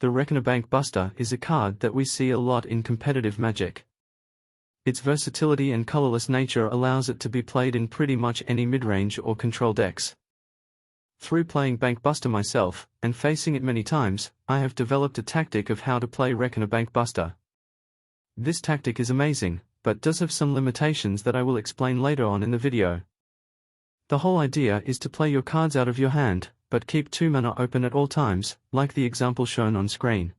The Reckoner Bankbuster is a card that we see a lot in competitive Magic. Its versatility and colorless nature allows it to be played in pretty much any mid-range or control decks. Through playing Bankbuster myself, and facing it many times, I have developed a tactic of how to play Reckoner Bankbuster. This tactic is amazing, but does have some limitations that I will explain later on in the video. The whole idea is to play your cards out of your hand, but keep 2 mana open at all times, like the example shown on screen.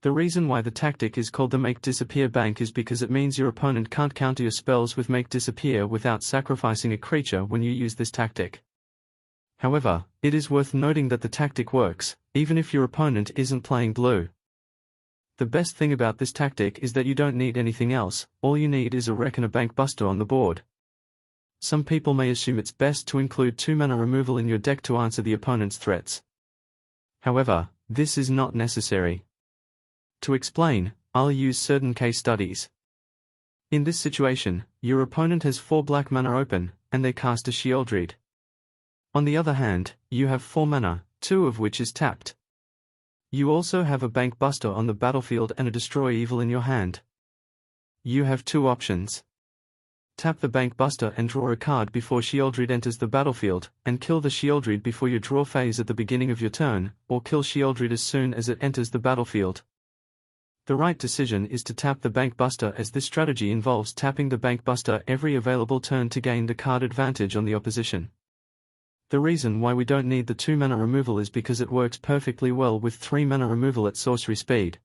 The reason why the tactic is called the Make Disappear Bank is because it means your opponent can't counter your spells with Make Disappear without sacrificing a creature when you use this tactic. However, it is worth noting that the tactic works, even if your opponent isn't playing blue. The best thing about this tactic is that you don't need anything else, all you need is a Reckoner Bankbuster on the board. Some people may assume it's best to include 2 mana removal in your deck to answer the opponent's threats. However, this is not necessary. To explain, I'll use certain case studies. In this situation, your opponent has 4 black mana open, and they cast a Sheoldred. On the other hand, you have 4 mana, 2 of which is tapped. You also have a Bankbuster on the battlefield and a Destroy Evil in your hand. You have 2 options. Tap the Bankbuster and draw a card before Sheoldred enters the battlefield, and kill the Sheoldred before your draw phase at the beginning of your turn, or kill Sheoldred as soon as it enters the battlefield. The right decision is to tap the Bankbuster, as this strategy involves tapping the Bankbuster every available turn to gain the card advantage on the opposition. The reason why we don't need the 2 mana removal is because it works perfectly well with 3 mana removal at sorcery speed.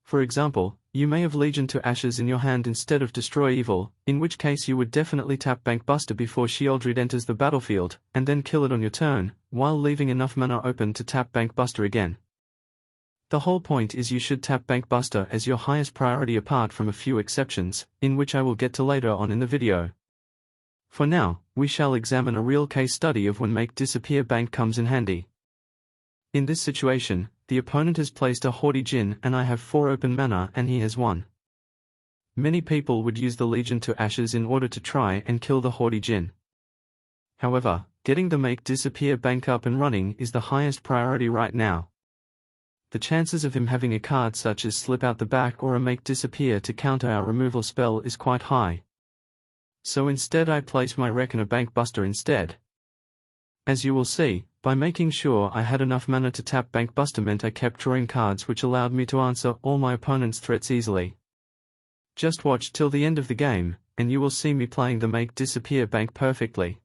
For example, you may have Legion to Ashes in your hand instead of Destroy Evil, in which case you would definitely tap Bankbuster before Sheoldred enters the battlefield, and then kill it on your turn, while leaving enough mana open to tap Bankbuster again. The whole point is you should tap Bankbuster as your highest priority apart from a few exceptions, in which I will get to later on in the video. For now, we shall examine a real case study of when Make Disappear Bank comes in handy. In this situation, the opponent has placed a Haughty Djinn and I have 4 open mana and he has 1. Many people would use the Legion to Ashes in order to try and kill the Haughty Djinn. However, getting the Make Disappear Bank up and running is the highest priority right now. The chances of him having a card such as Slip Out the Back or a Make Disappear to counter our removal spell is quite high. So instead I place my Reckoner Bankbuster instead. As you will see, by making sure I had enough mana to tap Bankbuster meant I kept drawing cards which allowed me to answer all my opponent's threats easily. Just watch till the end of the game, and you will see me playing the Make Disappear Bank perfectly.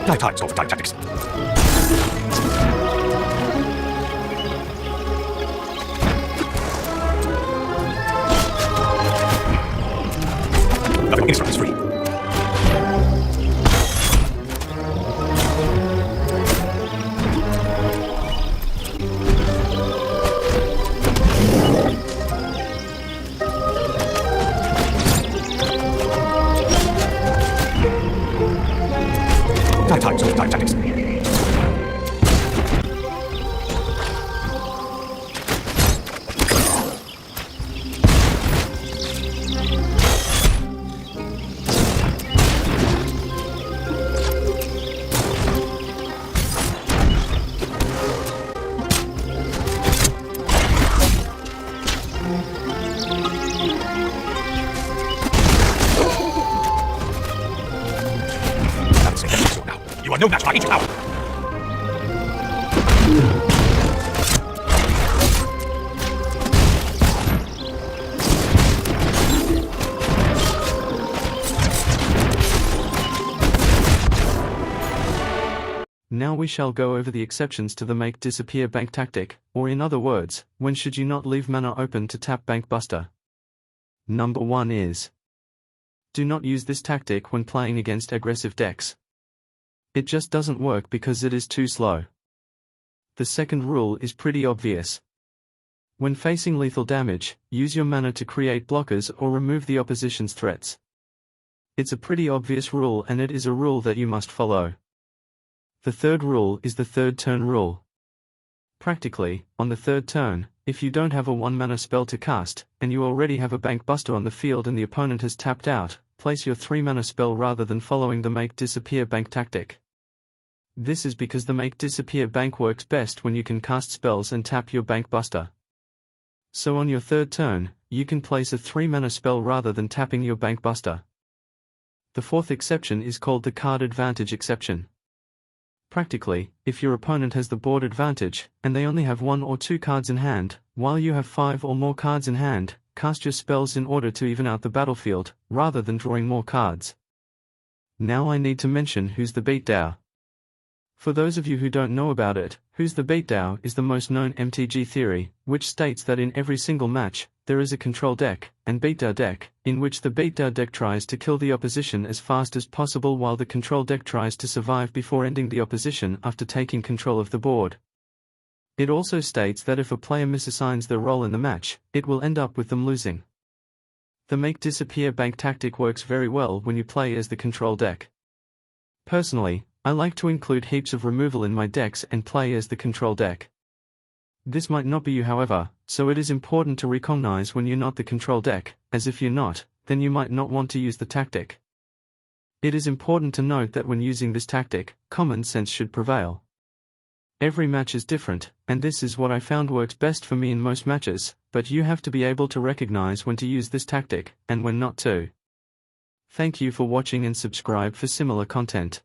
Night times over time tactics. Nothing is free. Night times over time tactics. You are no match for ancient power. Now we shall go over the exceptions to the make disappear bank tactic, or in other words, when should you not leave mana open to tap Bankbuster. Number 1 is: do not use this tactic when playing against aggressive decks. It just doesn't work because it is too slow. The second rule is pretty obvious. When facing lethal damage, use your mana to create blockers or remove the opposition's threats. It's a pretty obvious rule, and it is a rule that you must follow. The third rule is the third turn rule. Practically, on the third turn, if you don't have a 1-mana spell to cast, and you already have a Bankbuster on the field and the opponent has tapped out, place your 3-mana spell rather than following the make disappear bank tactic. This is because the make disappear bank works best when you can cast spells and tap your Bankbuster. So on your third turn, you can place a 3-mana spell rather than tapping your Bankbuster. The fourth exception is called the card advantage exception. Practically, if your opponent has the board advantage, and they only have 1 or 2 cards in hand, while you have 5 or more cards in hand, cast your spells in order to even out the battlefield, rather than drawing more cards. Now I need to mention who's the beatdown. For those of you who don't know about it, who's the beatdown is the most known MTG theory, which states that in every single match, there is a control deck, and beatdown deck, in which the beatdown deck tries to kill the opposition as fast as possible while the control deck tries to survive before ending the opposition after taking control of the board. It also states that if a player misassigns their role in the match, it will end up with them losing. The make disappear bank tactic works very well when you play as the control deck. Personally, I like to include heaps of removal in my decks and play as the control deck. This might not be you, however, so it is important to recognize when you're not the control deck, as if you're not, then you might not want to use the tactic. It is important to note that when using this tactic, common sense should prevail. Every match is different, and this is what I found works best for me in most matches, but you have to be able to recognize when to use this tactic, and when not to. Thank you for watching and subscribe for similar content.